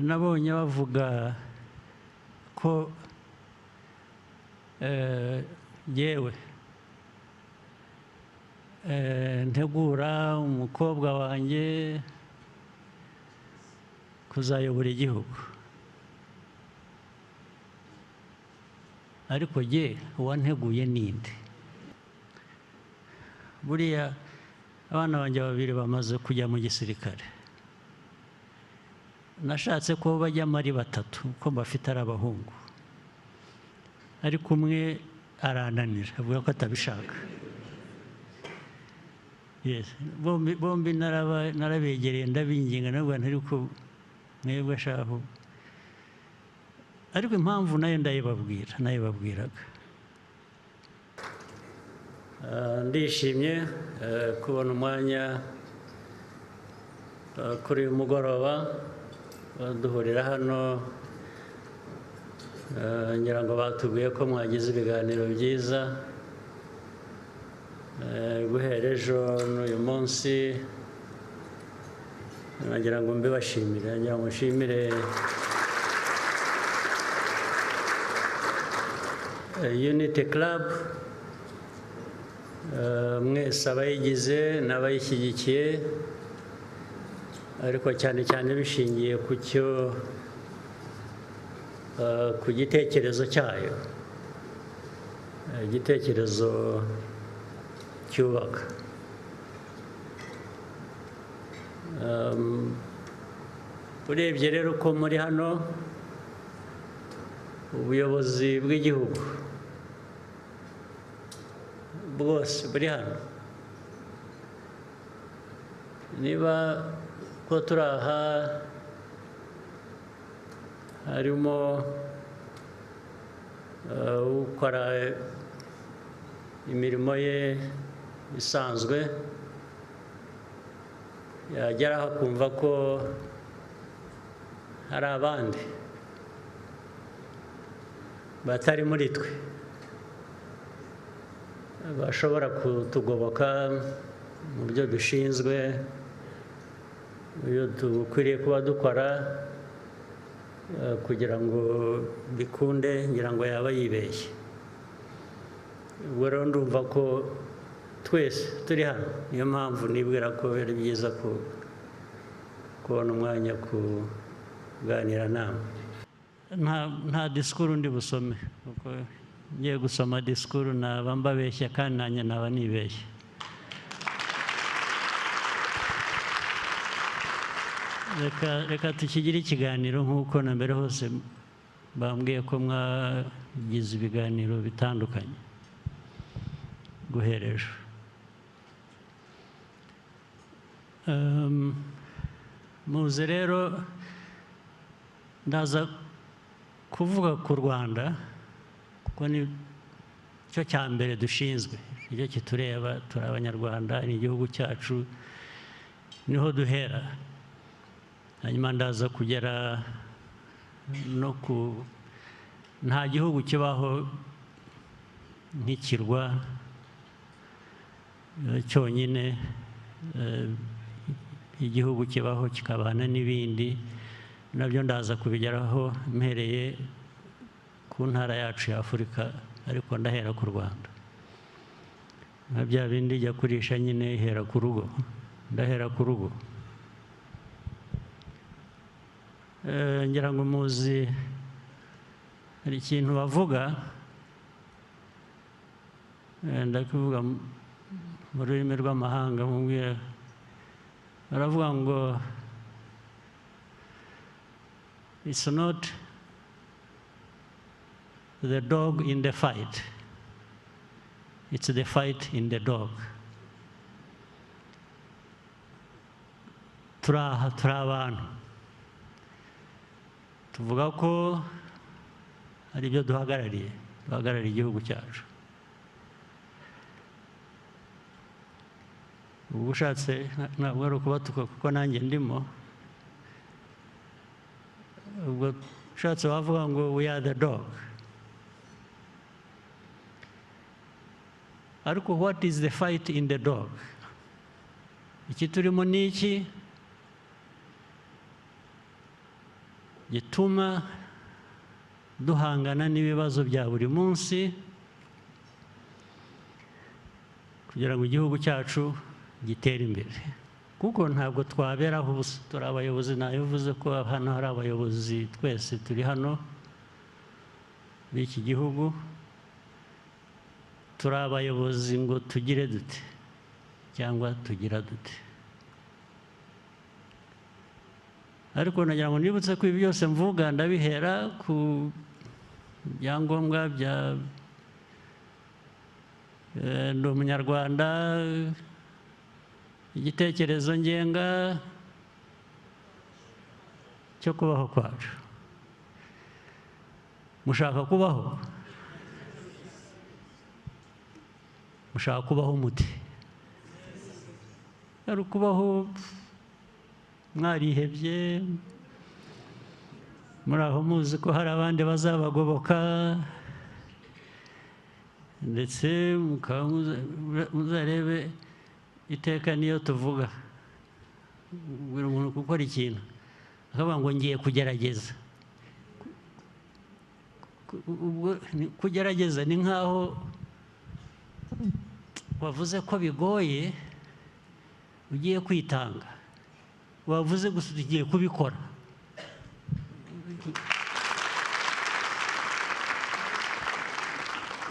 nabonye bavuga ko yewe ntegura umukobwa wanjye kuzayobora igihugu, ariko jye uwanteguye ninde? Buriya abana banjye babiri bamaze kujya mu gisirikare, nashatse ko bajyamo ari batatu ko bafite ari abahungu, ariko umwe arananira avuga ko atabishaka. Bombi narabegereye ndabinginga nabwo ariko mwebwe shaho, ariko impamvu nayo ndayibabwiraga. Ndishimye kubona umwanya kuri uyu mugoroba duhurira hano. Ngira ngo batubwiye ko mwagize ibiganiro byiza guhera ejo n'uyu munsi, nagira ngo mbibashimire, nagira ngo nshimire Unity Club, mwese abayigize n'abayishyigikiye, ariko cyane cyane bishingiye ku gitekerezo cyayo, igitekerezo cyubaka. Urebye rero ko muri hano ubuyobozi bw'igihugu bwose buri hano, niba ko turi aha harimo ukora imirimo ye isanzwe, yageraho akumva ko hari abandi batari muri twe bashobora kutugoboka mu byo dushinzwe, ibyo dukwiriye kuba dukora, kugira ngo bikunde, ngira ngo yaba yibeshye. Ubwo rero ndumva ko twese turi hano, niyo mpamvu nibwira ko ari byiza kubona umwanya kuganira nawe. Nta disikuru ndi busome, kuko ngiye gusoma disikuru naba mbabeshya kandi nanjye naba nibeshye. Reka tukigire ikiganiro nk'uko na mbere hose bambwiye ko mwagize ibiganiro bitandukanye guhera ejo. Muze rero ndaza kuvuga ku Rwanda kuko ni cyo cya mbere dushinzwe, nicyo kitureba, turi Abanyarwanda, ni igihugu cyacu, niho duhera. Hanyuma ndaza kugera no nta gihugu kibaho nk'ikirwa cyonyine, igihugu kibaho kikabana n'ibindi, nabyo ndaza kubigeraho mpereye ku ntara yacu ya Afurika, ariko ndahera ku Rwanda. nka bya bindi jya kurisha nyine ihera ku rugo, ndahera ku rugo. Ngira ngo muzi hari ikintu bavuga, ndakuvuga mu rurimi rw'amahanga, mubwira baravuga ngo it's not the dog in the fight, it's the fight in the dog. Turi abantu tuvuga ko hari ibyo duhagarariye igihugu cyacu. Ubu ushatse ntabwo ari ukubatuka kuko nanjye ndimo, ubwo ushatse wavuga ngo we are the dog. Ariko what is the fight in the dog? Iki turimo ni iki? gituma duhangana n'ibibazo bya buri munsi kugira ngo igihugu cyacu gitere imbere, kuko ntabwo twaberaho ubusa. Turi abayobozi, nabivuze ko hano hari abayobozi, twese turi hano b'iki gihugu, turi abayobozi ngo tugire dute cyangwa tugira dute. Ariko nagira ngo nibutse ko ibi byose mvuga ndabihera ku byangombwa bya ndi umunyarwanda, igitekerezo ngenga cyo kubaho kwacu. Mushaka kubaho? Mushaka kubaho mute? Ari ukubaho mwarihebye, muri aho muzi ko hari abandi bazabagoboka, ndetse muzarebe iteka niyo tuvuga buri muntu gukora ikintu akavuga ngo ngiye kugerageza. Kugerageza ni nk'aho wavuze ko bigoye, ugiye kwitanga, wavuze gusa ugiye kubikora.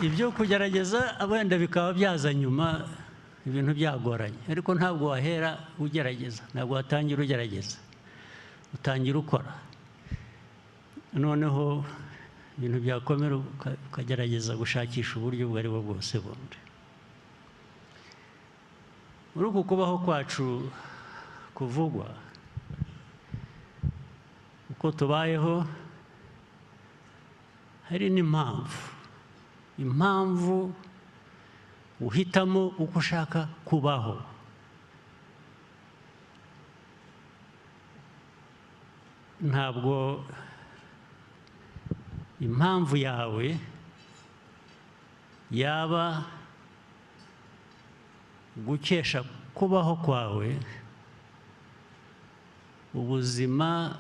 Ibyo kugerageza wenda bikaba byaza nyuma, ibintu byagoranye, ariko ntabwo wahera ugerageza, ntabwo watangira ugerageza, utangira ukora, noneho ibintu byakomera ukagerageza gushakisha uburyo ubwo ari bwo bwose bundi. Muri uku kubaho kwacu kuvugwa, uko tubayeho, hari impamvu uhitamo uko ushaka kubaho. Ntabwo impamvu yawe yaba gukesha kubaho kwawe ubuzima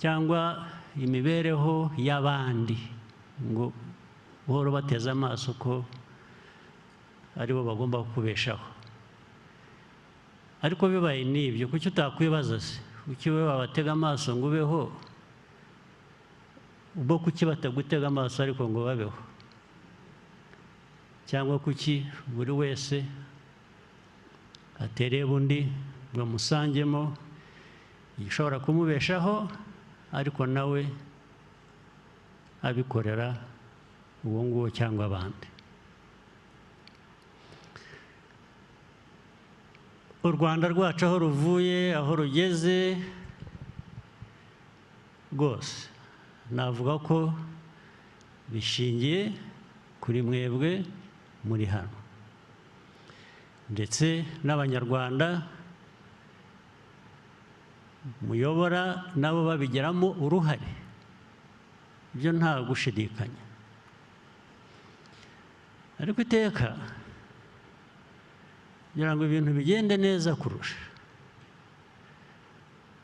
cyangwa imibereho y'abandi, ngo uhora bateze amaso ko aribo bagomba kukubeshaho. Ariko bibaye n'ibyo, kuki utakwibaza se, kuki wowe wabatega amaso ngo ubeho, ubwo kuki batagutega amaso ariko ngo babeho? Cyangwa kuki buri wese atereba undi ngo amusangemo igishobora kumubeshaho, ariko nawe abikorera uwo nguwo cyangwa abandi? U Rwanda rwacu aho ruvuye, aho rugeze rwose, navuga ko bishingiye kuri mwebwe muri hano, ndetse n'Abanyarwanda muyobora nabo babigiramo uruhare, ibyo nta gushidikanya. Ariko iteka kugira ngo ibintu bigende neza kurusha,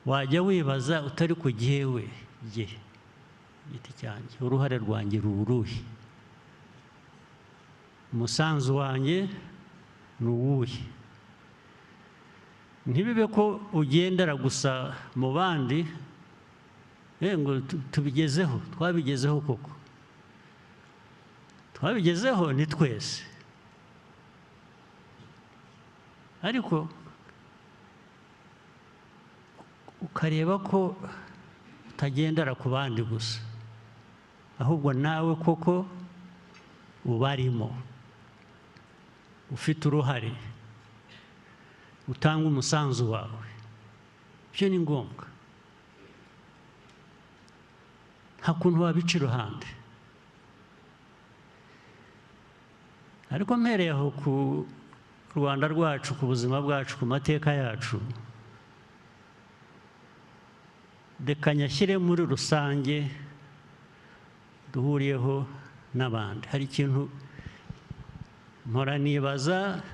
wajya wibaza utari ku jyewe giti cyanjye, uruhare rwanjye ruruhe, umusanzu wanjye ni uwuhe? Ntibibe ko ugendera gusa mu bandi ngo tubigezeho. Twabigezeho koko, twabigezeho ni twese, ariko ukareba ko utagendera ku bandi gusa, ahubwo nawe koko ubarimo, ufite uruhare, utanga umusanzu wawe. Ibyo ni ngombwa, nta kuntu wabica iruhande. Ariko mpereye aho ku Rwanda rwacu, ku buzima bwacu, ku mateka yacu, reka nyashyire muri rusange duhuriyeho n'abandi. Hari ikintu mpora nibaza,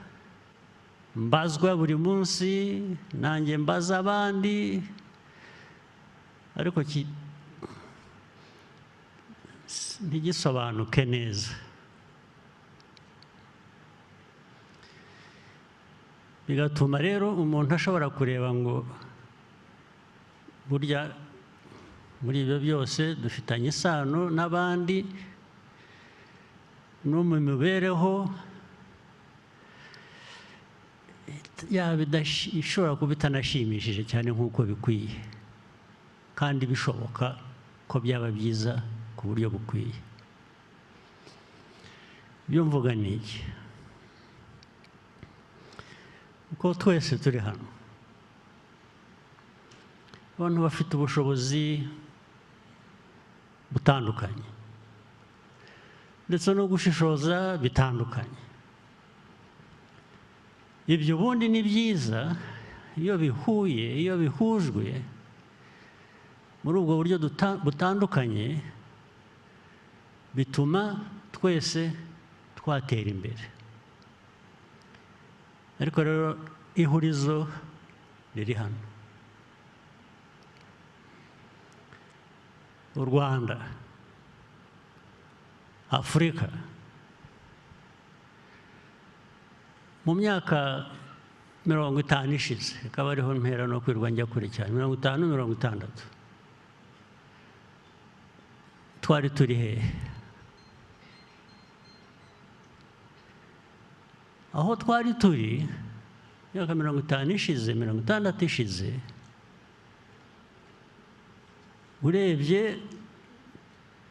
mbazwa buri munsi, nanjye mbaza abandi, ariko ntigisobanuke neza. Bigatuma rero umuntu ashobora kureba ngo burya muri ibyo byose dufitanye isano n'abandi no mu mibereho yaba ishobora kuba itanashimishije cyane nk'uko bikwiye, kandi bishoboka ko byaba byiza ku buryo bukwiye. Ibyo mvuga ni iki? Uko twese turi hano, abantu bafite ubushobozi butandukanye ndetse no gushishoza bitandukanye. Ibyo ubundi ni byiza iyo bihuye, iyo bihujwe muri ubwo buryo butandukanye, bituma twese twatera imbere. Ariko rero ihurizo riri hano. U Rwanda, Afurika, mu myaka 50 ishize, akaba ariho mpera no kwirwa njya kure cyane, 50, 60, twari turi hehe? Aho twari turi myaka 50 ishize, 60 ishize, urebye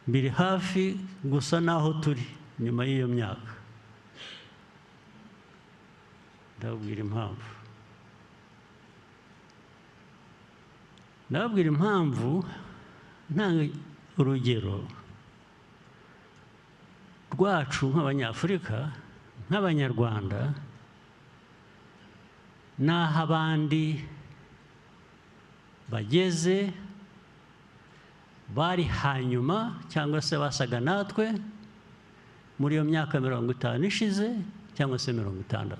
biri hafi gusa naho turi nyuma y'iyo myaka. Ndababwira impamvu. Ndababwira impamvu ntanga urugero rwacu nk'Abanyafurika, nk'Abanyarwanda, n'aho abandi bageze bari hanyuma cyangwa se basaga natwe muri iyo myaka 50 ishize cyangwa se 60.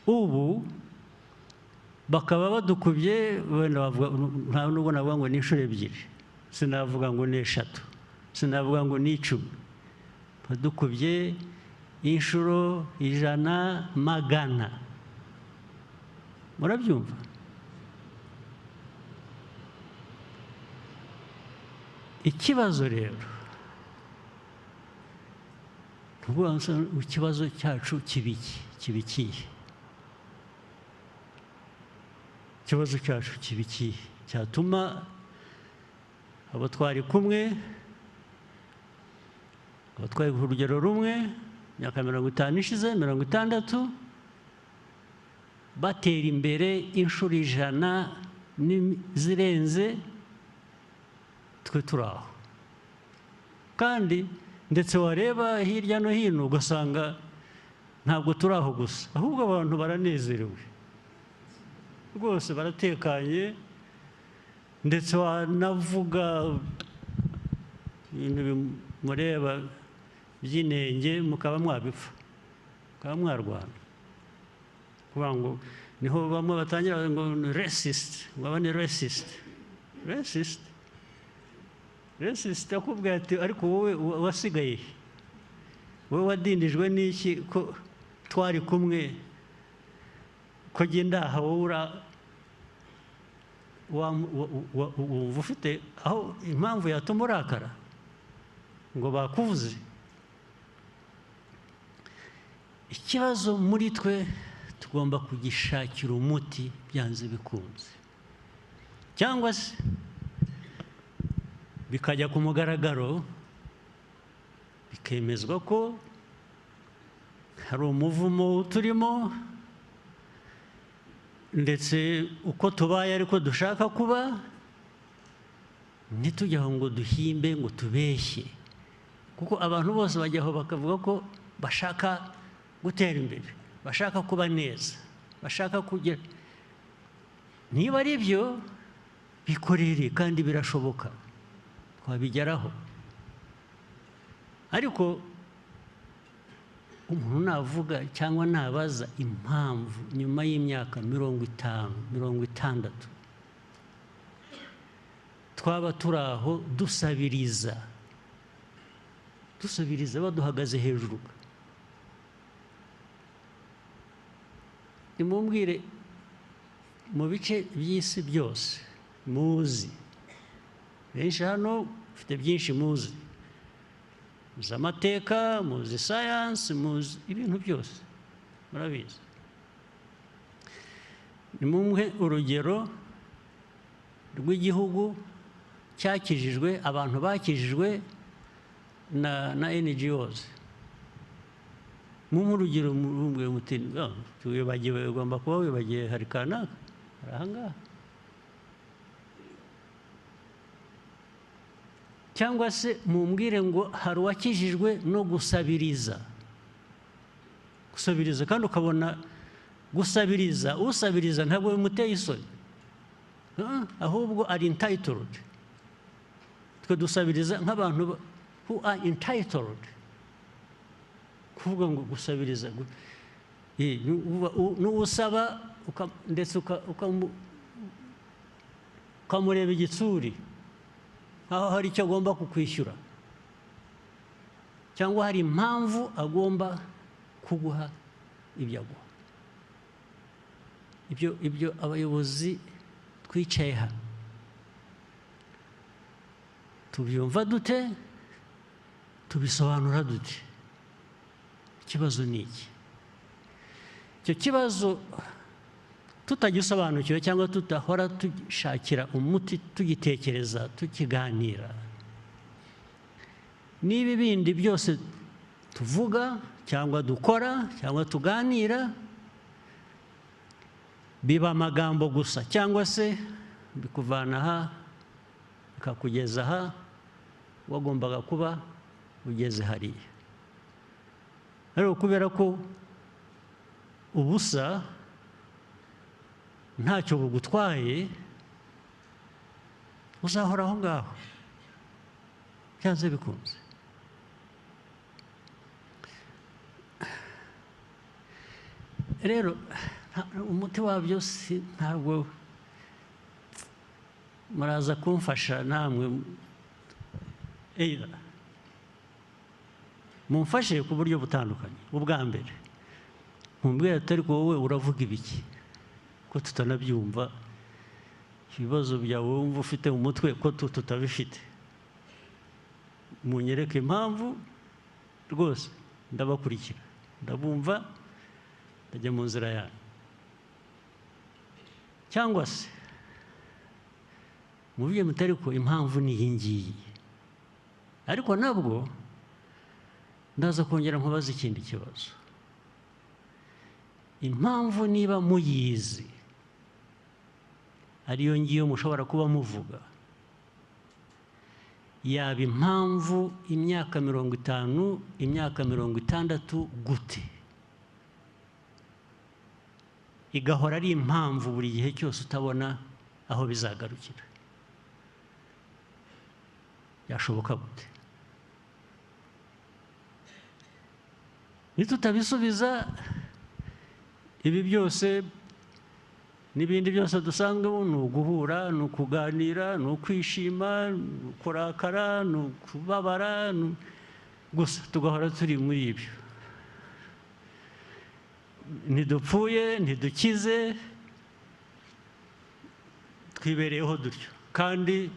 Ubu bakaba badukubye, nta nubwo navuga ngo ni inshuro ebyiri, sinavuga ngo ni 3, sinavuga ngo ni 10, badukubye inshuro 100, 100. Murabyumva? Ikibazo rero, ikibazo cyacu kibikiye. Ikibazo cyacu kibikiye cyatuma abo twari kumwe, abo twari ku rugero rumwe, myaka 50 ishize, 60, batera imbere inshuro 100 zirenze twe turaho. Kandi ndetse wareba hirya no hino ugasanga ntabwo turaho gusa, ahubwo abantu baranezerewe rwose, baratekanye, ndetse wanavuga ibintu bimureba by'inenge mukaba mwabipfa, mukaba mwarwana. Kuvuga ngo niho bamwe batangira ngo racist, ngo abane racist. Racist akubwira ati ariko wowe wasigaye, wowe wadindijwe n'iki ko twari kumwe, ko genda aha wowe wumva ufite aho impamvu yatuma urakara ngo bakuvuze. Ikibazo muri twe tugomba kugishakira umuti byanze bikunze, cyangwa se bikajya ku mugaragaro, bikemezwa ko hari umuvumo turimo, ndetse uko tubaye ariko dushaka kuba, ntitujyaho ngo duhimbe, ngo tubeshye. Kuko abantu bose bajyaho bakavuga ko bashaka gutera imbere, bashaka kuba neza, bashaka kugira. Niba ari byo, bikorere, kandi birashoboka, twabigeraho. Ariko umuntu navuga cyangwa nabaza impamvu nyuma y'imyaka 50, 60 twaba turi aho dusabiriza baduhagaze hejuru. Nimumbwire mu bice by'isi byose muzi, benshi hano mufite byinshi muzi amateka, muzi sayansi, muzi ibintu byose murabizi. Nimumwe urugero rw'igihugu cyakijijwe, abantu bakijijwe na NGOs. Mumwe urugero mumbwire muti wibagiwe, ugomba kuba wibagiwe, hari kanaka hari ahangaha. Cyangwa se mumbwire ngo hari uwakijijwe no gusabiriza kandi ukabona gusabiriza, usabiriza ntabwo bimuteye isoni, ahubwo ari entitled. Twe dusabiriza nk'abantu who are entitled. Kuvuga ngo gusabiriza n'usaba ndetse ukamureba igitsuri nkaho hari icyo agomba kukwishyura, cyangwa hari impamvu agomba kuguha ibyo aguha. Ibyo abayobozi twicaye hano tubyumva dute, tubisobanura dute? Ikibazo ni iki? Icyo kibazo tutagisobanukiwe cyangwa tutahora dushakira umuti, tugitekereza, tukiganira, n'ibi bindi byose tuvuga cyangwa dukora cyangwa tuganira biba amagambo gusa, cyangwa se bikuvana aha bikakugeza aha wagombaga kuba ugeze hariya. Ariko kubera ko ubusa ntacyo bugutwaye, uzahora aho ngaho byanze bikunze. Rero umuti wabyo ntabwo muraza kumfasha namwe, mumfashe ku buryo butandukanye. Ubwa mbere mumbwira ati ariko wowe uravuga ibiki ko tutanabyumva, ibibazo byawe wumva ufite mu mutwe ko tutabifite. Munyereke impamvu, rwose ndabakurikira, ndabumva, ndajya mu nzira yanyu. Cyangwa se mubiye mutari ko impamvu ni iyi ngiyi, ariko nabwo ndaza kongera nkubaza ikindi kibazo. Impamvu niba muyizi ariyo ngiyo mushobora kuba muvuga, yaba impamvu imyaka 50, imyaka 60 gute? Igahora ari impamvu buri gihe cyose utabona aho bizagarukira. Yashoboka gute? Nitutabisubiza ibi byose n'ibindi byose dusanzwe, ni uguhura, ni ukuganira, ni ukwishima, ni ukurakara, ni ukubabara, gusa tugahora turi muri ibyo. Ntidupfuye, ntidukize, twibereyeho dutyo, kandi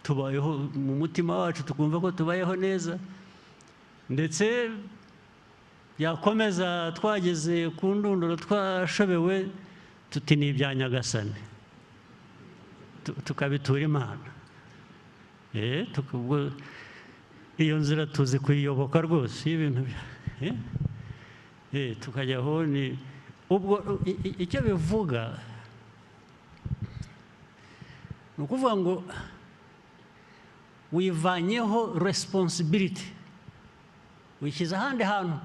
tubayeho mu mutima wacu tukumva ko tubayeho neza, ndetse yakomeza twageze ku ndunduro twashobewe tuti ni ibya Nyagasani, tukabitura Imana. Iyo nzira tuzi kuyiyoboka rwose, ibintu tukajyaho. Ni ubwo icyo bivuga ni ukuvuga ngo wivanyeho responsibility, wishyize ahandi hantu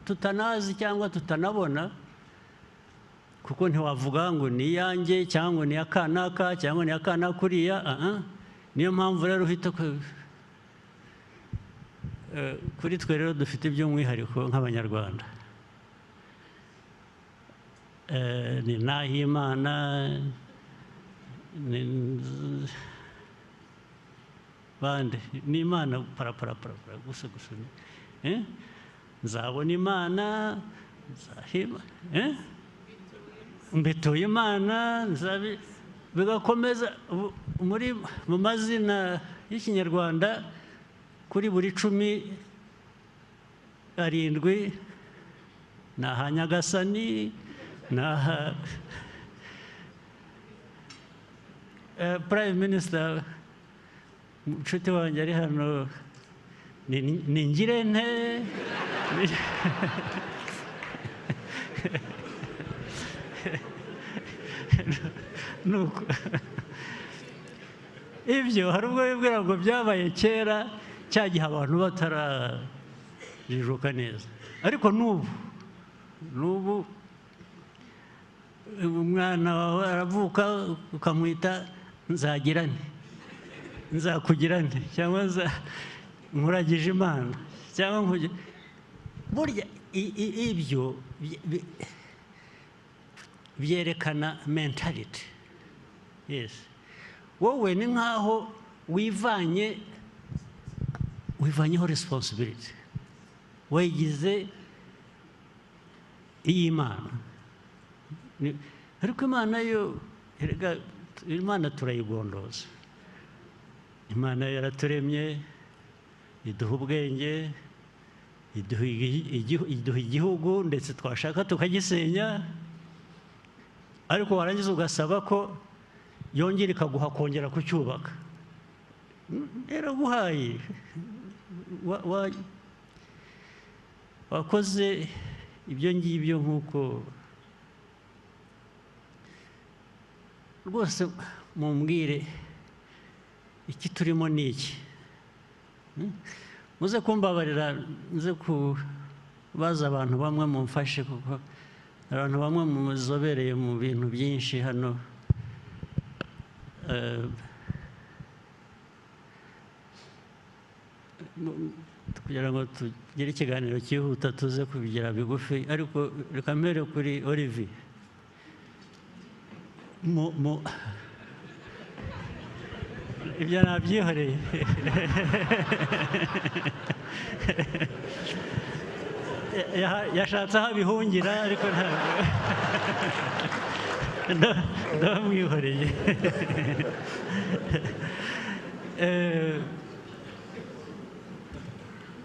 tutanazi cyangwa tutanabona, kuko ntiwavuga ngo ni iyanjye cyangwa ni iya kanaka cyangwa ni iya kanaka kuriya. Niyo mpamvu rero uhita kuri twe rero dufite iby'umwihariko nk'Abanyarwanda. Ni Nahimana, bande ni Imana parapara gusa nzabona Imana nzahima mbituye Imana bigakomeza mu mazina y'Ikinyarwanda kuri buri 17 naha Nyagasani naha Prime Minister Nshuti wanjye ari hano ni Ngirente nuko ibyo hari ubwo bibwira ngo byabaye kera cyagihe abantu batarajijuka neza ariko n'ubu umwana wawe aravuka ukamwita nzagirane nzakugirane cyangwa nkuragije Imana cyangwa burya ibyo byerekana mentality. Yes, wowe ni nkaho wivanyeho responsibility wayigize iy'Imana ariko Imana yo Imana turayigondoza. Imana yaraturemye iduha ubwenge iduha igihugu ndetse twashaka tukagisenya ariko warangiza ugasaba ko yongera ikaguha kongera kucyubaka. Yaraguhaye wakoze ibyo ngibyo nk'uko rwose mumbwire iki turimo ni iki. Muze kumbabarira nze kubaza abantu bamwe mumfashe kuko abantu bamwe muzobereye mu bintu byinshi hano kugira ngo tugire ikiganiro cyihuta tuze kubigira bigufi ariko reka mbere kuri Olivier ibyo nabyihoreye yashatse aho abihungira ariko ndamwihoreye.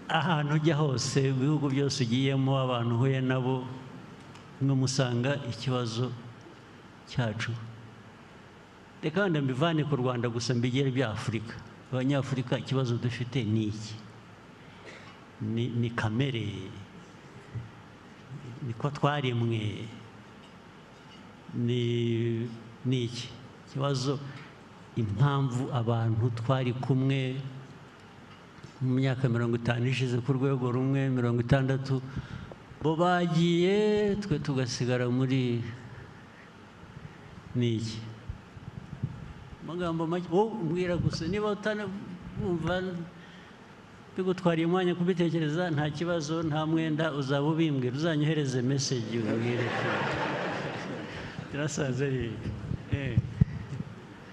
Ahantu ujya hose ibihugu byose ugiyemo abantu uhuye nabo musanga ikibazo cyacu reka wenda mbivane ku Rwanda gusa mbigere bya Afurika. Abanyafurika ikibazo dufite ni iki? Ni kamere, niko twaremwe, ni iki kibazo? Impamvu abantu twari kumwe mu myaka 50 ishize ku rwego rumwe 60 bo bagiye twe tugasigara muri niki magambo make mbwira gusa niba utanumva bigutwariye umwanya kubitekereza nta kibazo nta mwenda uzaba ubimbwira uzanyohereze message ubwire turasaze.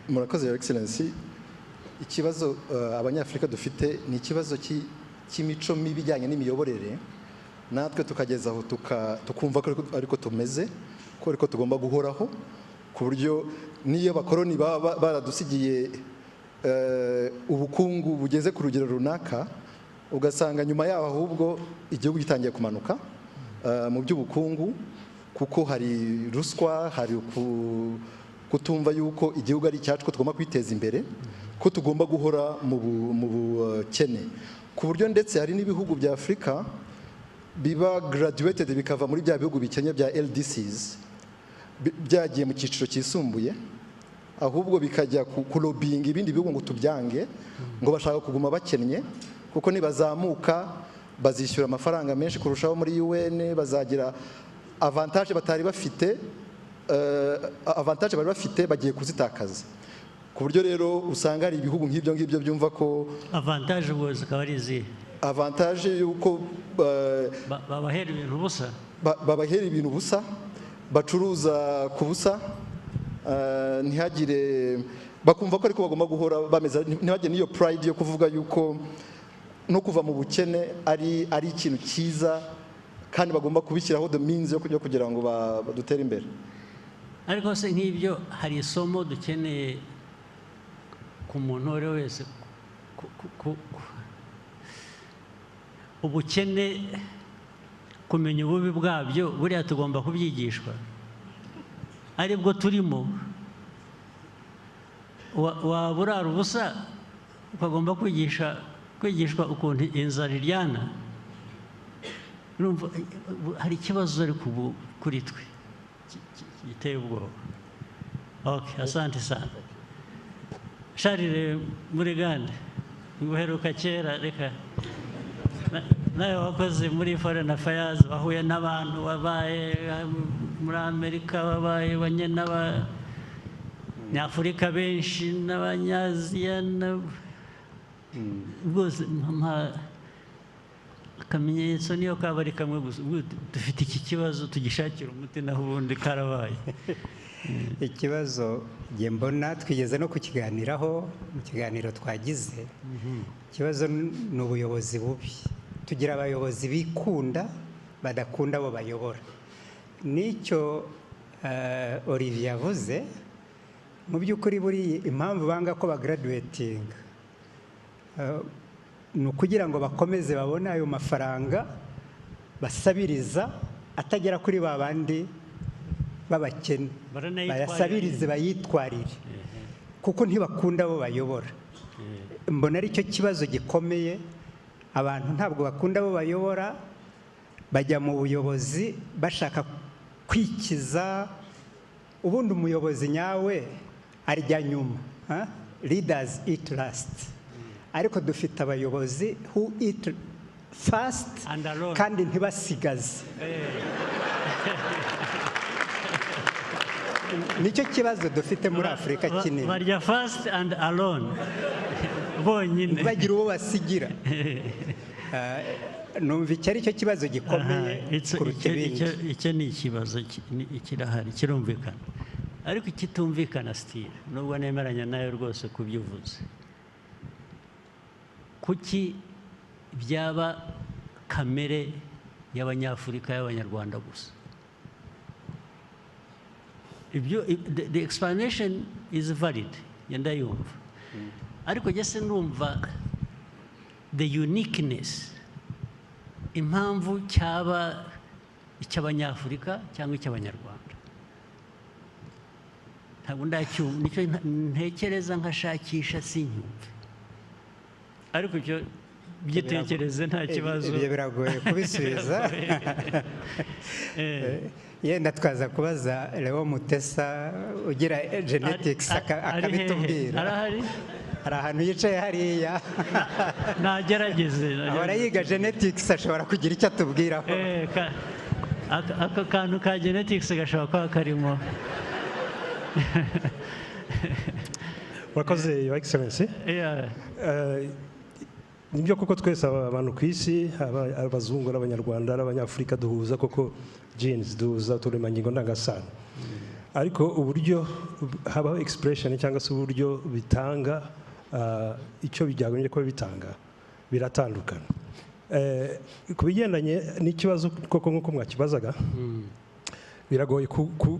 Murakoze Your Excellency. Ikibazo abanyafrika dufite ni ikibazo cy'imico mibi ijyanye n'imiyoborere natwe tukagezaho tukumva ko ariko tumeze ko ariko tugomba guhoraho ku buryo niyo bakoroni baradusigiye ubukungu bugeze ku rugero runaka ugasanga nyuma yaho ahubwo igihugu gitangiye kumanuka mu by'ubukungu kuko hari ruswa, hari kutumva yuko igihugu ari cyacu ko tugomba kwiteza imbere, ko tugomba guhora mu bukene, ku buryo ndetse hari n'ibihugu bya Afurika biba graduated bikava muri bya bihugu bikennye bya LDCs byagiye mu cyiciro cyisumbuye ahubwo bikajya kulobinga ibindi bihugu ngo tubyange ngo bashaka kuguma bakennye kuko nibazamuka bazishyura amafaranga menshi kurushaho muri UN, bazagira avantage batari bafite bagiye kuzitakaza ku buryo rero usanga ari ibihugu nk'ibyo ngibyo byumva ko avantage ubwo zikaba ari izihe? Avantage yuko babahera ibintu busa, babahera ibintu busa, bacuruza ku busa, ntihagire bakumva ko ariko bagomba guhora bameze, ntibajye n'iyo pride yo kuvuga yuko no kuva mu bukene ari ikintu cyiza, kandi bagomba kubishyiraho the means yo kugira ngo badutere imbere. ariko se nk'ibyo hari isomo dukeneye ku muntu uwo ari we wese. Ubukene, kumenya ububi bwabyo, buriya tugomba kubyigishwa, aribwo turimo. Waba urara ubusa ukagomba kwigishwa ukuntu inzara iryana. Hari ikibazo ariko ubu kuri twe giteye ubwoba. Okay, asante sana. Charles Murigande, nguheruka kera, reka nawe wakoze muri Foreign Affairs, wahuye n'abantu, wabaye muri Amerika, wabaye banye n'Abanyafurika benshi n'Abanyaziya rwose. Akamenyetso niyo kaba ari kamwe gusa, dufite iki kibazo tugishakira umuti naho ubundi karabaye. Ikibazo nge mbona twigeze no kukiganiraho mu kiganiro twagize. Ikibazo ni ubuyobozi bubi. Tugira abayobozi bikunda badakunda abo bayobora. Nicyo Olivier yavuze, mu by'ukuri buri impamvu banga ko bagraduating ni ukugira ngo bakomeze babone ayo mafaranga basabiriza atagera kuri ba bandi babakene, bayasabirize bayitwarire, kuko ntibakunda abo bayobora. Mbona ari cyo kibazo gikomeye. Abantu ntabwo bakunda abo bayobora, bajya mu buyobozi bashaka kwikiza. Ubundi umuyobozi nyawe arya nyuma, leaders eat last. Ariko dufite abayobozi who eat fast kandi ntibasigaze. Nicyo kibazo dufite muri Afurika kinini. Barya fast and alone. Bonyine. Bagira uwo basigira. Numva icyo ari cyo kibazo gikomeye kuruta ibindi. Icyo ni ikibazo kirahari, kirumvikana. Ariko kitumvikana still, nubwo nemeranya nayo rwose kubyuvuze. Kuki byaba kamere y'Abanyafurika y'Abanyarwanda gusa? The explanation is valid, yenda yumva. Ariko jese numva the uniqueness, impamvu cyaba icy'Abanyafurika cyangwa icy'Abanyarwanda. Ntabwo ndacyumva, nicyo ntekereza nkashakisha sinyumve. Ariko icyo byitekereze nta kibazo. Ibyo biragoye kubisubiza. Yenda twaza kubaza Leo Mutesa ugira genetics akabitubwira. Arahari? Hari ahantu yicaye hariya. Nagerageze. Ahora yiga genetics, ashobora kugira icyo atubwiraho. Aka kantu ka genetics gashobora kuba karimo. Wakoze, Your Excellency. Nibyo koko twese abantu ku isi, abazungu n'Abanyarwanda n'Abanyafurika duhuza koko genes, duhuza turemangingo ndangasano. Ariko uburyo habaho expression cyangwa se uburyo bitanga icyo bijyanye ko bitanga biratandukana. Ku bigendanye n'ikibazo koko nk'uko mwakibazaga, biragoye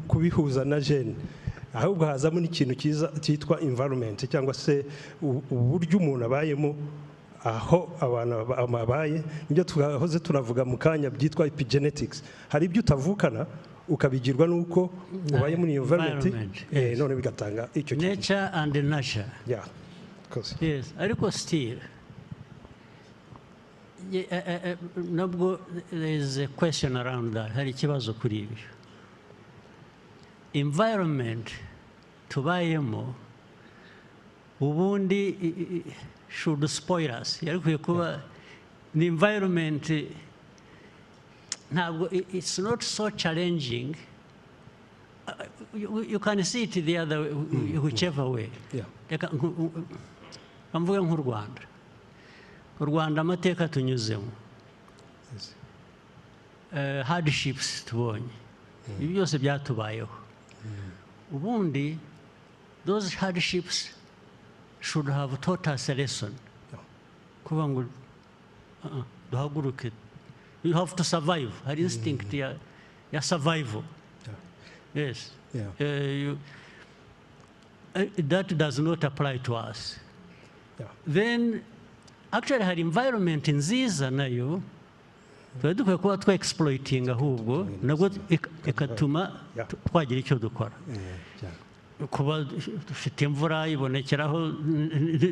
kubihuza na gene. Ahubwo hazamo n'ikintu cyitwa environment cyangwa se uburyo umuntu abayemo, aho abantu babaye. Nibyo twahoze tunavuga mu kanya byitwa epigenetics. Hari ibyo utavukana ukabigirwa nuko ubaye muri environment, none bigatanga icyo kintu. Nature and nurture. Yeah, of course. Yes, ariko still nabwo there is a question around that. Hari ikibazo kuri ibi. Environment tubayemo ubundi should spoil us. Yarikuye kuba the environment ntabwo, it's not so challenging. You can see it the other way, whichever way. Mvuge nk'u Rwanda. U Rwanda amateka tunyuzemo, hardships tubonye, ibi byose byatubayeho. Ubundi those hardships should have taught us a lesson. Kuvuga ngo duhaguruke. You have to survive. Hari instinct ya survival. Yes. That does not apply to us. Then actually hari environment nziza nayo tuba dukwiye kuba twa-exploiting ahubwo nabwo ikatuma twagira icyo dukora. Kuba dufite imvura ibonekeraho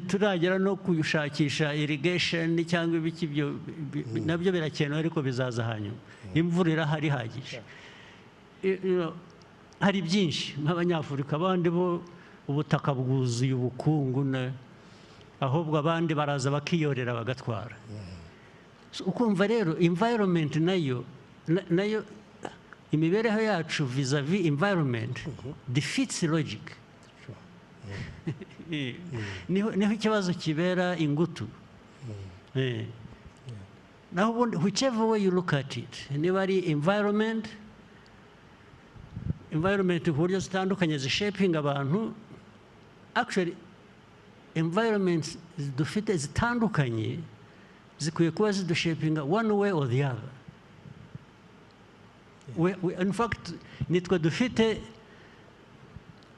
turagera no kushakisha irrigation cyangwa ibiki byo nabyo birakenewe ariko bizaza hanyuma. Imvura irahari ihagije. Hari byinshi nk'abanyafurika abandi bo ubutaka bwuzuye ubukungu ahubwo abandi baraza bakiyorera bagatwara. Ukumva rero environment nayo imibereho yacu vis-a-vis environment defeats logic. Niho ikibazo kibera ingutu. Naho ubundi whichever way you look at it, niba ari environment ku buryo zitandukanye zishaping abantu, actually environments dufite zitandukanye zikwiye kuba zidushapinga one way or the other. In fact nitwe dufite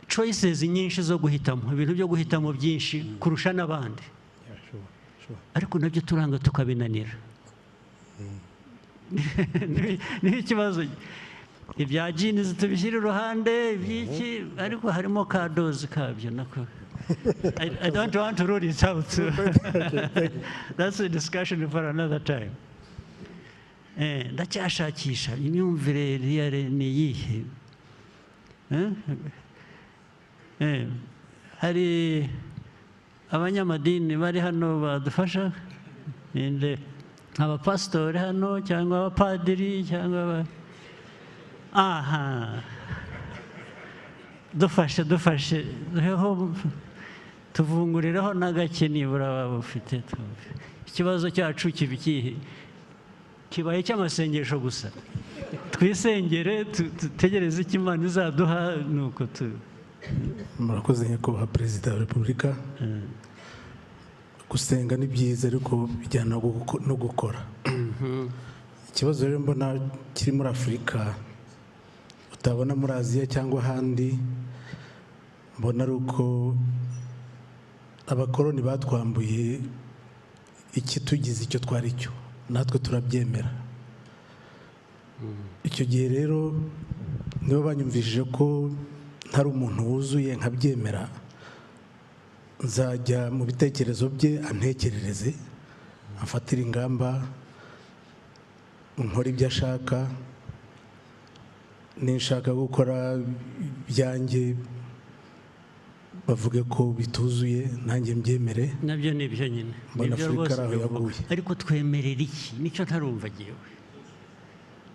choices nyinshi zo guhitamo, ibintu byo guhitamo byinshi kurusha n'abandi, ariko nabyo turanga tukabinanira. Ni ikibazo ibya genes tubishyira iruhande ibyiki, ariko harimo ka doze kabyo nako. I don't want to rule it out. That's a discussion for another time. Ndacyashakisha imyumvire ni iyihe. Hari abanyamadini bari hano badufasha, abapasitori hano cyangwa abapadiri cyangwa dufashe tuvungurireho n'agake nibura waba ufite. Ikibazo cyacu kibaye cy'amasengesho gusa. Twisengere tutegereze icyo Imana izaduha nuko murakoze nyakubahwa Perezida wa Repubulika. Gusenga ni byiza ariko bijyana no gukora. Ikibazo rero mbona kiri muri Afurika utabona muri Aziya cyangwa ahandi, mbona ari uko abakoloni batwambuye tugize icyo twari cyo, natwe turabyemera. Icyo gihe rero nibo banyumvishije ko ntari umuntu wuzuye nkabyemera, nzajya mu bitekerezo bye antekerereze, afatira ingamba, nkora ibyo ashaka, ninshaka gukora byanjye bavuge ko bituzuye nanjye mbyemere. Nabyo ni byo nyine, nibyo rwose. Ariko twemerera iki? Nicyo ntarumva jewe.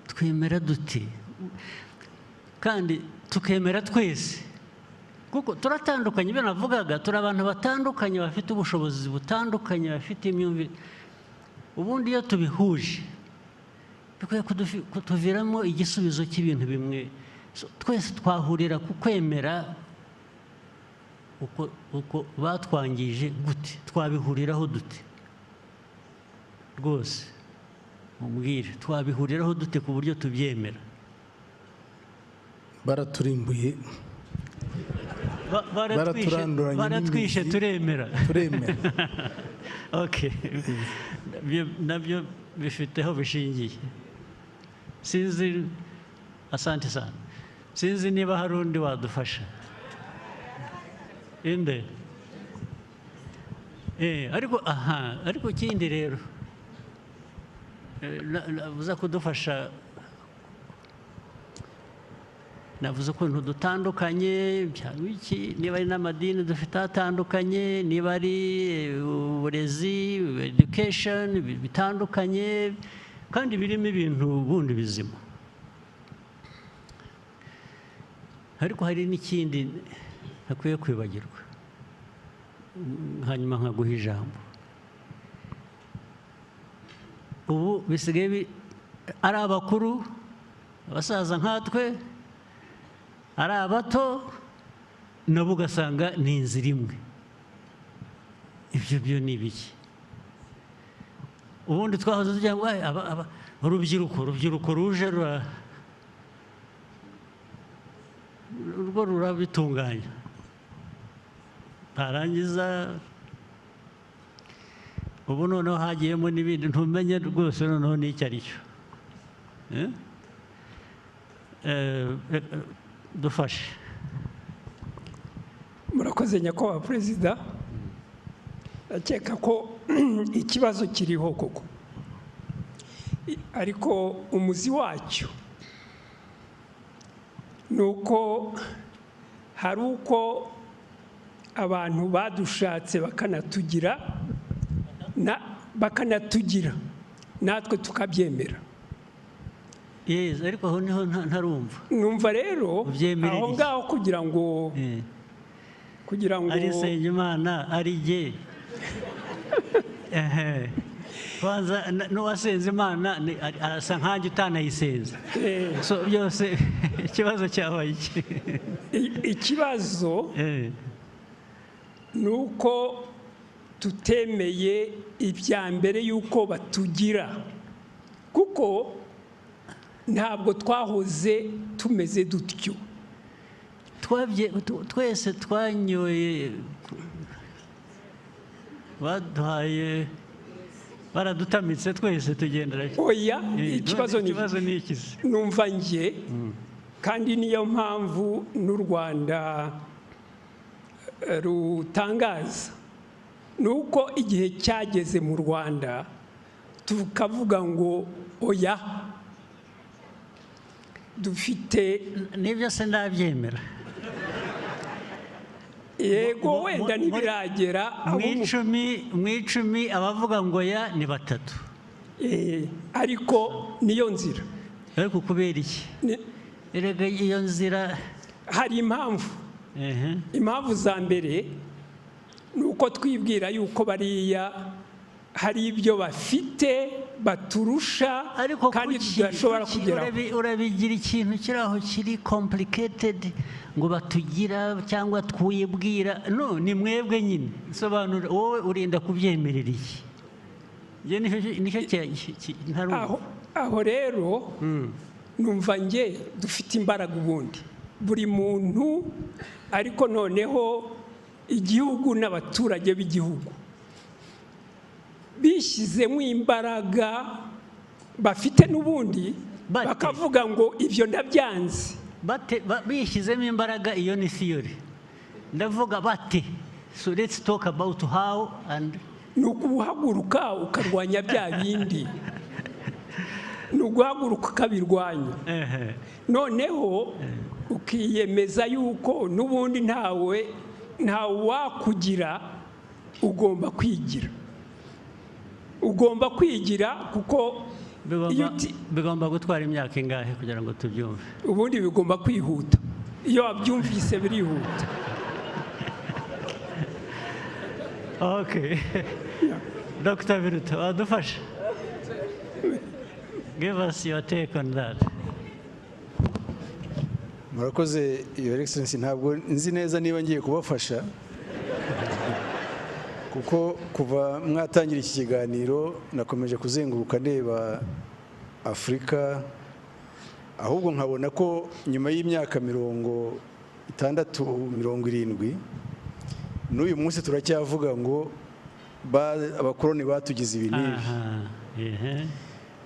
Twemera dute? Kandi tukemera twese, kuko turatandukanye. Ibyo navugaga, turi abantu batandukanye bafite ubushobozi butandukanye, bafite imyumvire. Ubundi iyo tubihuje bikwiye kutuviramo igisubizo cy'ibintu bimwe. Twese twahurira ku kwemera uko batwangije gute, twabihuriraho dute? Rwose mumbwire, twabihuriraho dute ku buryo tubyemera? Baraturimbuye, baratwishe, turemera. Okay. Nabyo bifiteho bishingiye. Sinzi, asante sana. Sinzi niba hari undi wadufasha. Inde? Ariko kindi rero navuze kudufasha, navuze ukuntu dutandukanye, niba ari n'amadini dufite atandukanye, niba ari uburezi, education bitandukanye, kandi birimo ibintu bundi bizima. Ariko hari n'ikindi ntakwiye kwibagirwa, hanyuma nkaguha ijambo. Ubu bisigaye ari abakuru, abasaza nkatwe, ari abato, nabo ugasanga ni inzira imwe. Ibyo byo ni ibiki? Ubundi twahoze tugira ngo urubyiruko ruje urwo rurabitunganya, barangiza ubu noneho hagiyemo n'ibindi ntumenye rwose noneho n'icyo ari cyo. Dufashe. Murakoze nyakubahwa perezida. Akeka ko ikibazo kiriho koko, ariko umuzi wacyo ni uko hari uko abantu badushatse bakanatugira natwe tukabyemera. Yes, ariko aho niho ntarumva. Numva rero aho ngaho kugira ngo ari Nsengimana ari jye kwanza n'uwasenze Imana arasa nkanjye utanayisenze. So byose ikibazo cyabaye iki? Ikibazo ni uko tutemeye ibya mbere y'uko batugira, kuko ntabwo twahoze tumeze dutyo. Twese twanyoye, baduhaye, baradutamitse twese tugendera. Oya, ikibazo ni iki? Numva njye kandi niyo mpamvu n'u Rwanda rutangaza, ni uko igihe cyageze mu Rwanda tukavuga ngo oya, dufite n'ibyo se ndabyemera. Yego, wenda ntibiragera mu icumi abavuga ngo ya ni 3. Ariko niyo nzira. Ariko kubera iki? Erega iyo nzira hari impamvu. Impamvu za mbere ni uko twibwira yuko bariya hari ibyo bafite baturusha kandi tudashobora kugeraho. Urabigira ikintu kiri aho kiri complicated ngo batugira cyangwa twibwira. No, ni mwebwe nyine. Sobanura wowe urinda kubyemerera iki? Aho rero numva nge dufite imbaraga ubundi buri muntu, ariko noneho igihugu n'abaturage b'igihugu bishyizemo imbaraga bafite n'ubundi bakavuga ngo ibyo ndabyanze. Bishyizemo imbaraga, iyo ni theory. Ndavuga bate. So let's talk about how and ni ukuhaguruka ukarwanya bya bindi. Ni uguhaguruka ukabirwanya. Noneho ukiyemeza yuko n'ubundi ntawe wakugira, ugomba kwigira. Ugomba kwigira kuko bigomba gutwara imyaka ingahe kugira ngo tubyumve? Ubundi bigomba kwihuta. Iyo wabyumvise birihuta. Okay. Dr. Biruta, wadufasha? Give us your take on that. Murakoze, Your Excellency. Ntabwo nzi neza niba ngiye kubafasha, kuko kuva mwatangira iki kiganiro nakomeje kuzenguruka ndeba Afurika, ahubwo nkabona ko nyuma y'imyaka 60, 70, n'uyu munsi turacyavuga ngo abakoloni batugize ibi n'ibi.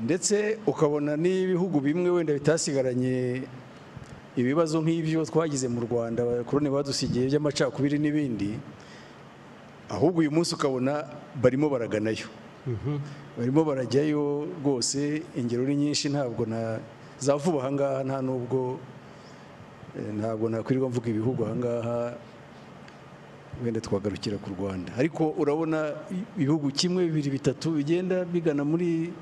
Ndetse ukabona n'ibihugu bimwe wenda bitasigaranye ibibazo nk'ibyo twagize mu Rwanda, abakoloni badusigiye by'amacakubiri n'ibindi, ahubwo uyu munsi ukabona barimo baraganayo. Barimo barajyayo rwose. Ingero ni nyinshi, ntabwo zavuba aha ngaha, ntabwo nakwirirwa mvuga ibihugu aha ngaha, wenda twagarukira ku Rwanda. Ariko urabona ibihugu 1, 2, 3 bigenda bigana muri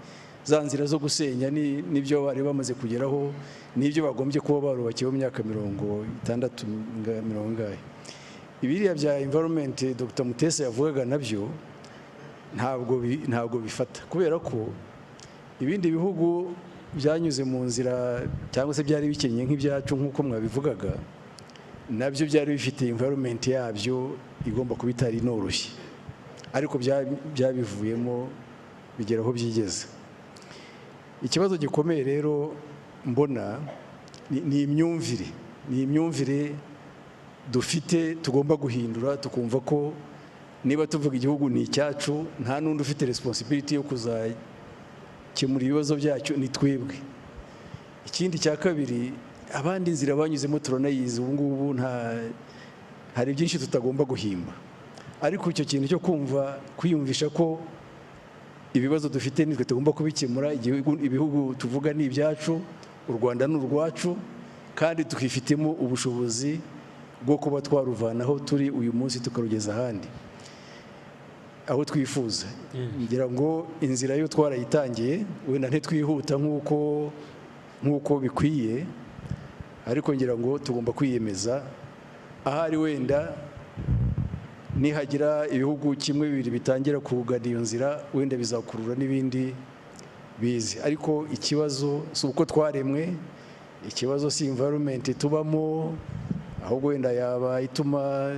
za nzira zo gusenya n'ibyo bari bamaze kugeraho, n'ibyo bagombye kuba barubakiye mu myaka 60, 70. Ibiriya bya environment Dr. Mutesa yavugaga nabyo ntabwo bifata, kubera ko ibindi bihugu byanyuze mu nzira cyangwa se byari bikennye nk'ibyacu nk'uko mwabivugaga, nabyo byari bifite environment yabyo igomba kuba itari inoroshye, ariko byabivuyemo bigera aho byigeze. Ikibazo gikomeye rero mbona ni imyumvire dufite tugomba guhindura, tukumva ko niba tuvuga igihugu ni icyacu, nta n'undi ufite responsibility yo kuzakemura ibibazo byacu, ni twebwe. Ikindi cya kabiri, abandi inzira banyuzemo turanayizi, ubu ngubu hari byinshi tutagomba guhimba, ariko icyo kintu cyo kwiyumvisha ko ibibazo dufite nitwe tugomba kubikemura, ibihugu tuvuga ni ibyacu, u Rwanda ni urwacu, kandi tukifitemo ubushobozi bwo kuba twaruvana aho turi uyu munsi tukarugeza ahandi aho twifuza. Ngira ngo inzira yo twarayitangiye, wenda ntitwihuta nk'uko bikwiye, ariko ngira ngo tugomba kwiyemeza. Ahari wenda nihagira ibihugu kimwe bibiri bitangira kugana iyo nzira, wenda bizakurura n'ibindi bizi, ariko ikibazo si uko twaremwe, ikibazo si environment tubamo, ahubwo wenda yaba ituma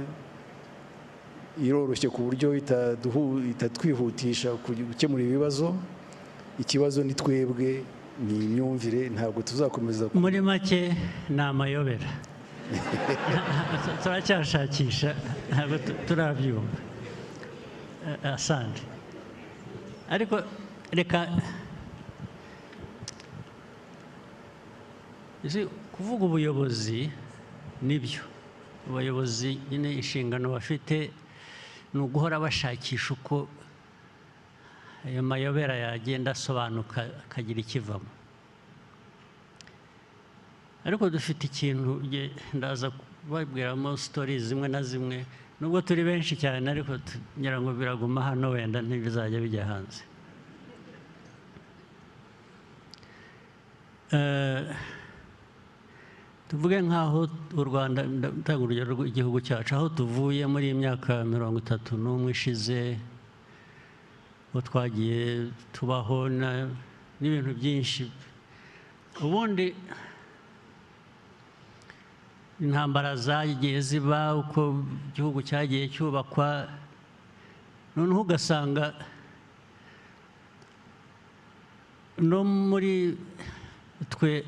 iroroshye ku buryo itatwihutisha gukemura ibibazo. Ikibazo ni twebwe, ni imyumvire, ntabwo tuzakomeza. Muri make ni amayobera. Turacyashakisha, ntabwo turabyumva. Asante. Ariko reka kuvuga ubuyobozi nibyo, abayobozi nyine inshingano bafite ni uguhora bashakisha uko ayo mayobera yagenda asobanuka akagira ikivamo. Ariko dufite ikintu ndaza kubabwiramo sitori zimwe na zimwe, nubwo turi benshi cyane, ariko ngira ngo biraguma hano, wenda ntibizajya bijya hanze. Tuvuge nk'aho u Rwanda, ndatanga urugero rw'igihugu cyacu, aho tuvuye muri iyi myaka 31 ishize, aho twagiye tubaho n'ibintu byinshi. Ubundi intambara zagiye ziba, uko igihugu cyagiye cyubakwa, noneho ugasanga no muri twe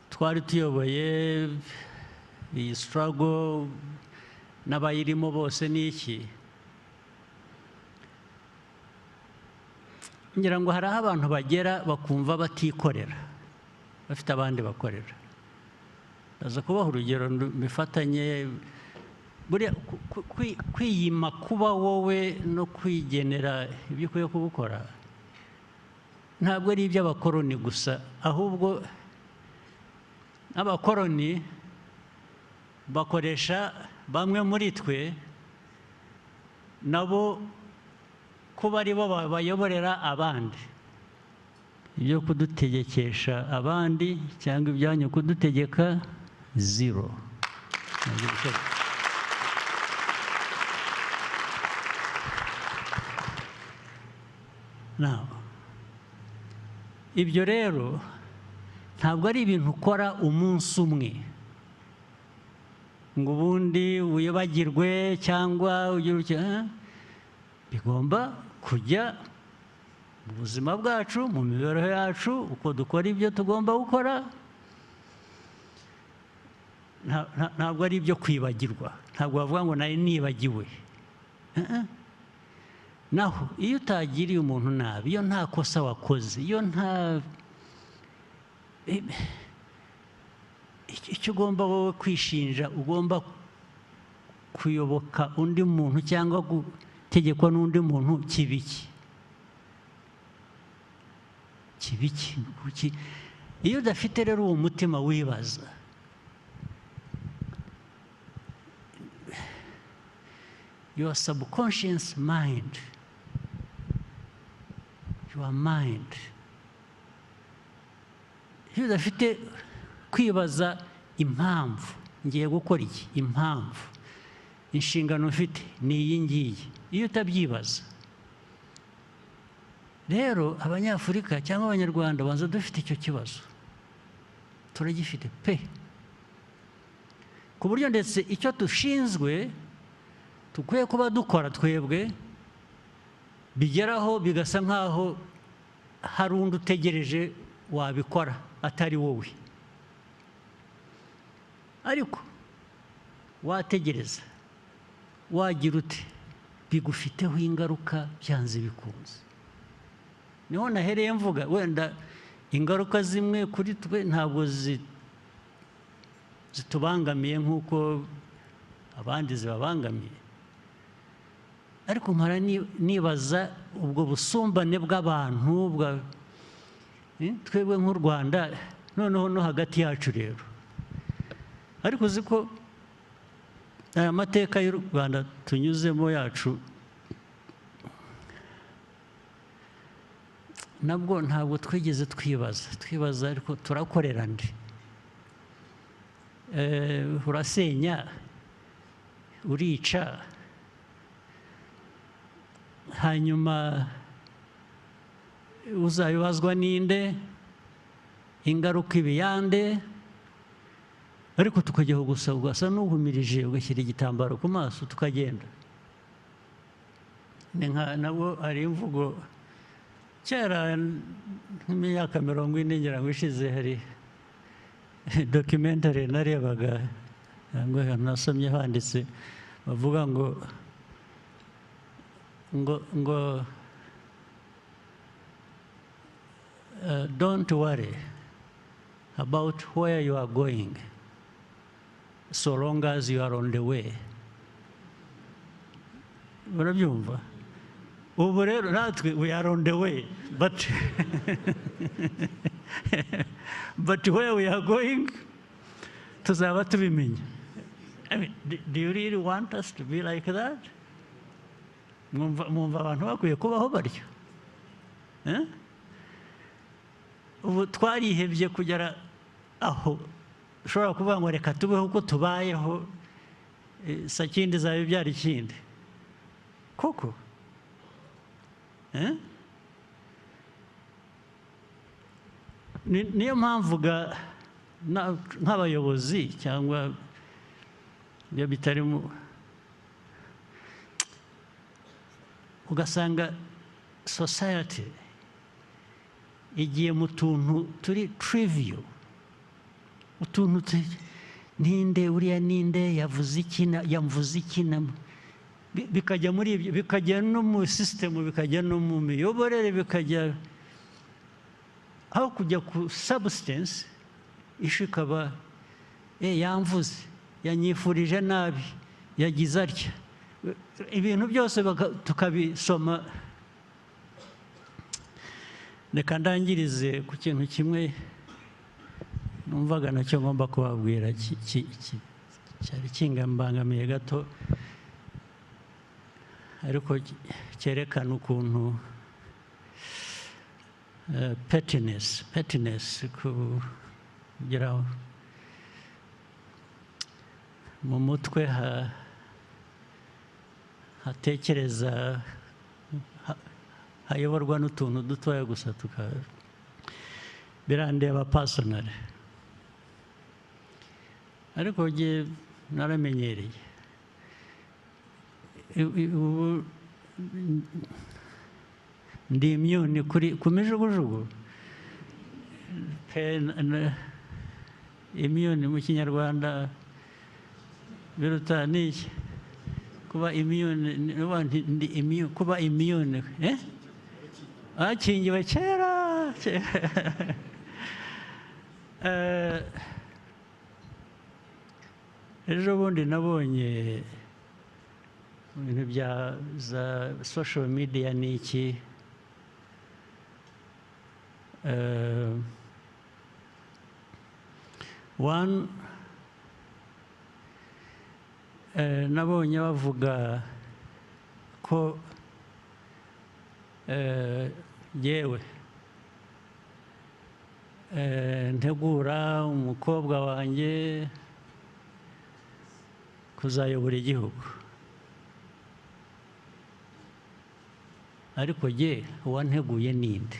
twari tuyoboye iyi struggle n'abayirimo bose n'iki, ngira ngo hari aho abantu bagera bakumva batikorera, bafite abandi bakorera. Ndaza kubaha urugero bifatanye, buriya kwiyima kuba wowe no kwigenera ibyo ukwiye kubukora ntabwo ari iby'abakoroni gusa, ahubwo abakoroni bakoresha bamwe muri twe nabo kuba ari bo bayoborera abandi, ibyo kudutegekesha abandi cyangwa ibyanyu kudutegeka zero. Now, ibyo rero ntabwo ari ibintu ukora umunsi umwe ngo ubundi wibagirwe cyangwa bigomba kujya mu buzima bwacu, mu mibereho yacu, uko dukora ibyo tugomba gukora. Ntabwo ari ibyo kwibagirwa, ntabwo bavuga ngo nari nibagiwe. Naho iyo utagiriye umuntu nabi, iyo nta kosa wakoze, iyo nta icyo ugomba wowe kwishinja, ugomba kuyoboka undi muntu cyangwa gutegekwa n'undi muntu, kibiki. Iyo udafite rero uwo mutima wibaza, your subconscious mind, your mind, iyo udafite kwibaza impamvu ngiye gukora iki, impamvu, inshingano mfite ni iyi ngiyi, iyo utabyibaza rero abanyafurika cyangwa abanyarwanda banza dufite icyo kibazo, turagifite pe. ku buryo ndetse icyo dushinzwe dukwiye kuba dukora twebwe bigeraho bigasa nk'aho hari undi utegereje wabikora atari wowe, ariko wategereza wagira ute bigufiteho ingaruka byanze bikunze. Niho nahereye mvuga wenda ingaruka zimwe kuri twe ntabwo zitubangamiye nk'uko abandi zibabangamiye, ariko mpora nibaza ubwo busumbane bw'abantu twebwe nk'u Rwanda, noneho no hagati yacu rero. Ariko uzi ko aya mateka y'u Rwanda tunyuzemo yacu nabwo ntabwo twigeze twibaza ariko turakorera nde? Urasenya, urica, hanyuma uzabibazwa ninde, ingaruka ibiyande, ariko tukajyaho gusa ugasa n'uhumirije ugashyira igitambaro ku maso tukagenda. Nabo hari imvugo kera nk'imyaka 40 ngira ngo ishize, hari documentary narebaga nasomye handitse bavuga ngo don't worry about where you are going so long as you are on the way. Murabyumva? Ubu rero natwe we are on the way, but but where we are going tuzaba tubimenya. I mean, do you really want us to be like that? Mwumva abantu bakwiye kubaho baryo? Ubu twarihebye kugera aho ushobora kuvuga ngo reka tubeho uko tubayeho, sakindi zawe ibyara ikindi koko. Niyo mpamvu nk'abayobozi cyangwa iyo bitarimo, ugasanga society igiye mu tuntu turi trivial, utuntu ninde uriya ninde yavuze iki yamvuze iki, bikajya muri ibyo, bikajya no mu system, bikajya no mu miyoborere, bikajya aho kujya ku substance. Ishu ikaba yamvuze, yanyifurije nabi, yagize atya, ibintu byose tukabisoma. Reka ndangirize ku kintu kimwe numvaga nacyo ngomba kubabwira cyari kingambangamiye gato, ariko cyerekana ukuntu pettiness kugira mu mutwe hatekereza, hayoborwa n'utuntu dutoya gusa, birandeba personally. Ariko nge naramenyereye ndi immune ku mijugujugu. Immune mu Kinyarwanda biruta n'iki? Kuba immune, kuba immune akingiwe kera. Ejo bundi nabonye ibintu bya za social media n'iki, nabonye bavuga ko yewe ntegura umukobwa wanjye kuzayobora igihugu, ariko ye uwanteguye ninde?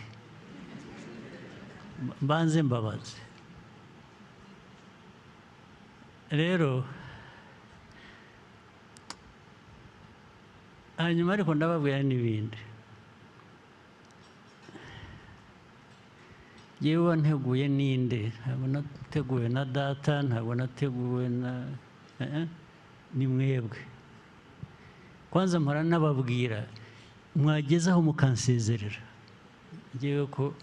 Mbanze mbabaze. Rero hanyuma ariko ndababwira n'ibindi. Yewe nteguye ninde, ntabwo nateguwe na data, ntabwo nateguwe na ni mwebwe. Kwanza mpora nababwira mwagezaho mukansezerera ngewe ko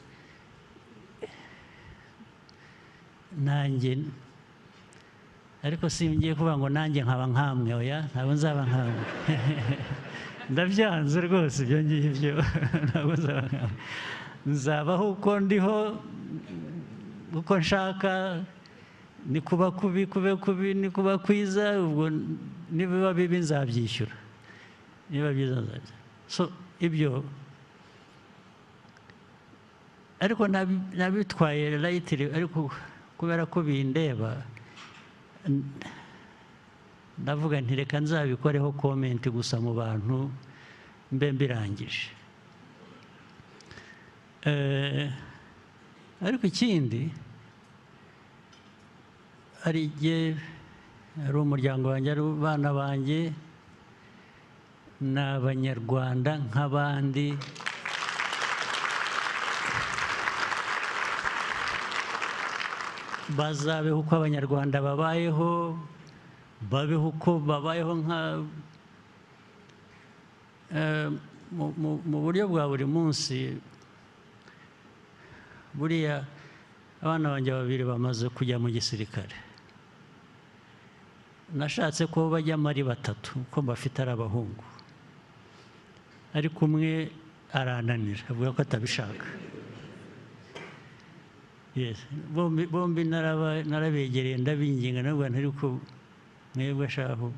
nanjye, ariko singiye kuvuga ngo nanjye nkaba nkamwe, oya ntabwo nzaba nkamwe. Ndabyanze rwose ibyo ngibyo, ntabwo nzaba nkamwe. Nzabaho uko ndiho, uko nshaka, ni kuba kubi kube kubi, ni kuba kwiza, ubwo nibiba bibi nzabyishyura, niba byiza nzabyishyura. So ibyo ariko nabitwaye lightly, ariko kubera ko bindeba ndavuga nti reka nzabikoreho comment gusa mu bantu mbe mbirangije. Ariko ikindi hari igihe ari umuryango wanjye, ari abana banjye, ni abanyarwanda nk'abandi. Bazabeho uko abanyarwanda babayeho, babeho uko babayeho mu buryo bwa buri munsi. Buriya abana banjye babiri bamaze kujya mu gisirikare. Nashatse ko bajyamo ari batatu kuko bafite ari abahungu, ariko umwe arananira avuga ko atabishaka. Bombi narabegereye ndabinginga, nabwo ariko mwebwe shaho.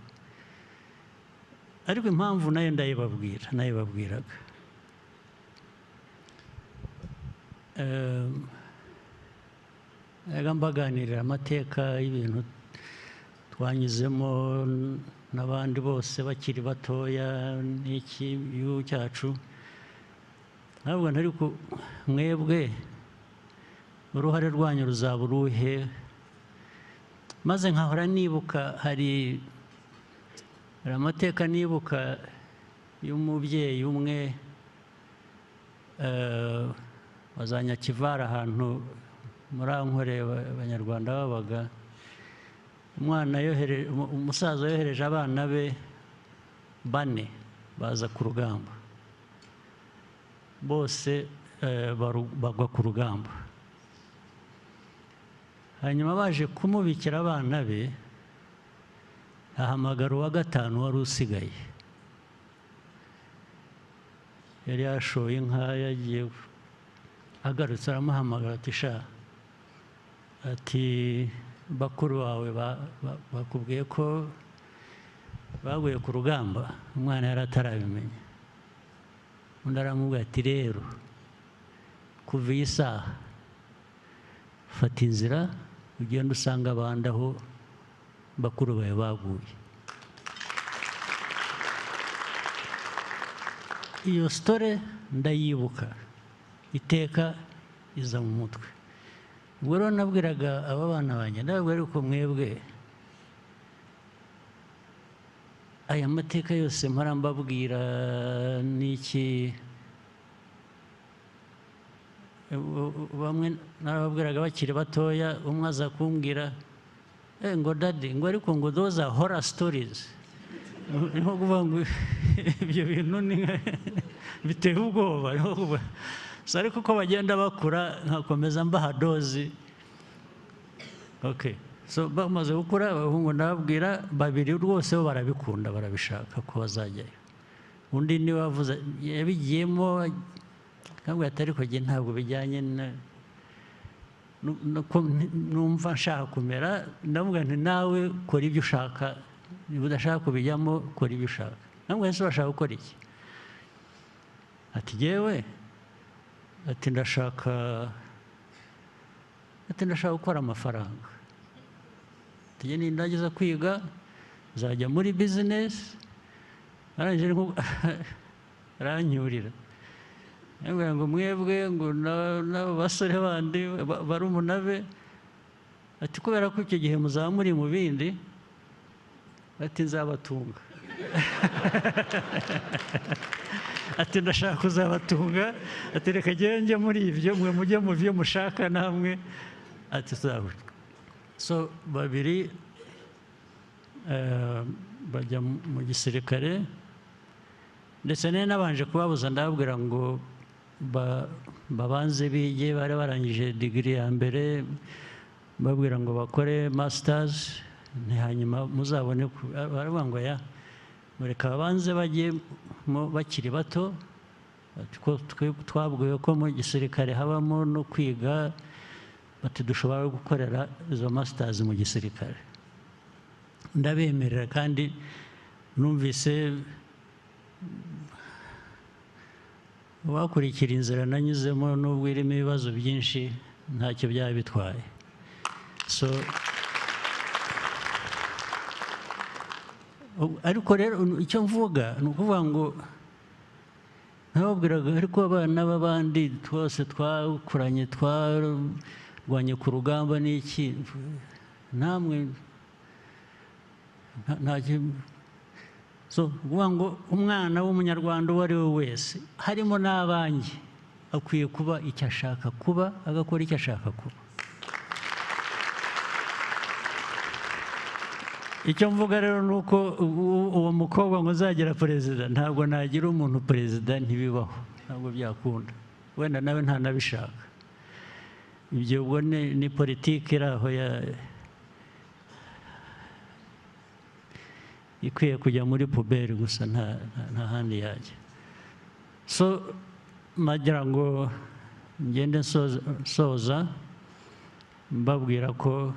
Ariko impamvu nayo nayibabwiraga. Mbaganirira amateka y'ibintu twanyuzemo n'abandi bose bakiri batoya n'iki gihugu cyacu. Ntabwo ariko mwebwe uruhare rwanyu ruzaba uruhe? Maze nkahora nibuka, hari amateka nibuka y'umubyeyi umwe wazanyakivara ahantu muri Ankore abanyarwanda babaga. Umusaza yohereje abana be 4 baza ku rugamba, bose bagwa ku rugamba. Hanyuma baje kumubikira abana be, ahamagara uwa 5 wari usigaye. Yari yashoye inka, yagiye, agarutse aramuhamagara ati sha, ati bakuru bawe bakubwiye ko baguye ku rugamba. Umwana yari atarabimenya. Undi aramubwira ati rero kuva iyi saha fata inzira ugenda usanga abandi aho bakuru bawe baguye. Iyo story ndayibuka, iteka iza mu mutwe. Ubwo rero nabwiraga aba bana banjye, ndababwira ariko mwebwe aya mateka yose mpora mbabwira n'iki, bamwe narababwiraga bakiri batoya, umwe aza kumbwira ngo daddy, ngo ariko ngo those are horror stories. Niho kuvuga ngo ibyo bintu biteye ubwoba. Ariko uko bagenda bakura nkakomeza mbaha dozi. Okay, so bamaze gukura abahungu ndababwira 2 rwose bo barabikunda, barabishaka ko bazajyayo. Undi niwe wavuze yabigiyemo, kandi atari ko ntabwo bijyanye numva nshaka kumera. Ndavuga nti nawe kora ibyo ushaka, niba udashaka kubijyamo kora ibyo ushaka. Ntabwo ese urashaka gukora iki? Ati yewe, ati ndashaka gukora amafaranga. Ati nindagiza kwiga nzajya muri business. Arangije aranyurira, yambwira ngo mwebwe ngo n'abo basore bandi barumuna be, ati kubera ko icyo gihe muzaba muri mu bindi, ati nzabatunga. ati ndashaka kuzabatunga, ati reka njye muri ibyo, mwe mujye mu byo mushaka namwe, ati tuzabona. So babiri bajya mu gisirikare, ndetse nari nabanje kubabuza ndababwira ngo babanze bige, bari barangije digiri ya mbere, babwira ngo bakore masters, hanyuma muzabone. Baravuga ngo ya mureka babanze bajye bakiri bato, twabwiwe ko mu gisirikare habamo no kwiga, bati dushobora gukorera izo masters mu gisirikare. Ndabemerera, kandi numvise wakurikira inzira nanyuzemo n'ubwo irimo ibibazo byinshi ntacyo byaba bitwaye. So ariko rero icyo mvuga ni ukuvuga ngo nababwiraga, ariko abana b'abandi twose twakuranye, twarwanye ku rugamba n'iki, namwe so kuvuga ngo umwana w'umunyarwanda uwo ari we wese, harimo n'abanjye, akwiye kuba icyo ashaka kuba, agakora icyo ashaka kuba. Icyo mvuga rero ni uko uwo mukobwa ngo nzagira perezida, ntabwo nagira umuntu perezida, ntibibaho, ntabwo byakunda, wenda nawe ntanabishaka. Ibyo ubwo ni politiki iri aho ikwiye kujya muri puberi gusa, nta handi yajya. So nagira ngo ngende nsoza mbabwira ko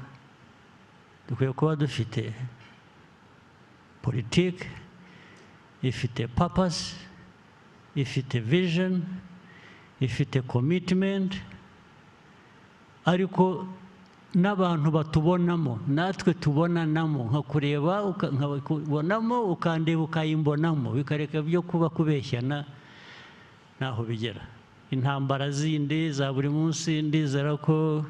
dukwiye kuba dufite politiki ifite purpose, ifite vision, ifite commitment, ariko n'abantu batubonamo, natwe tubonanamo, nka kureba nkabonamo, ukandeba ukayimbonamo, bikareka byo kuba kubeshyana ntaho bigera. Intambara zindi za buri munsi ndizera ko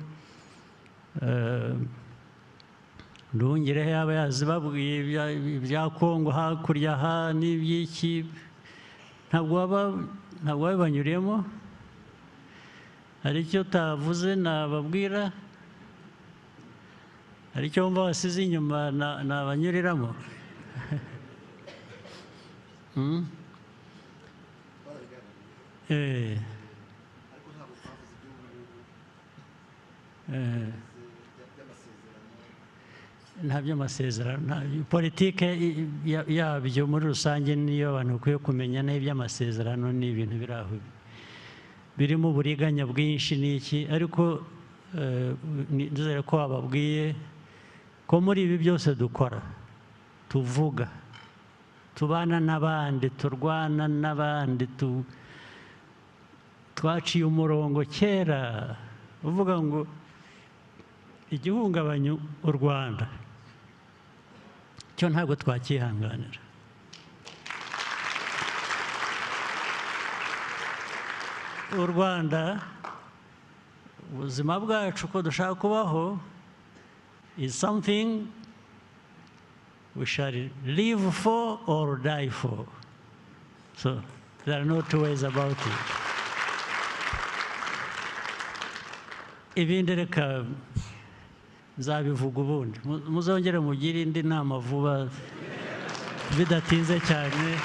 Nduhungirehe yaba yazibabwiye ibya Kongo hakurya aha n'iby'iki, ntabwo wabibanyuriyemo. Hari icyo utavuze nababwira, hari icyo wumva wasize inyuma nabanyuriramo. Nta by'amasezerano, politike yabyo muri rusange niyo abantu bakwiye kumenya, n'iby'amasezerano ni ibintu biri aho birimo uburiganya bwinshi n'iki, ariko nizere ko wababwiye ko muri ibi byose dukora, tuvuga, tubana n'abandi, turwana n'abandi, twaciye umurongo kera uvuga ngo igihungabanya u Rwanda cyo ntabwo twakihanganira. U Rwanda, ubuzima bwacu ko dushaka kubaho, is something we shall live for or die for. So there are no two ways about it. Ibindi reka nzabivuga ubundi, muzongere mugire indi nama vuba bidatinze cyane.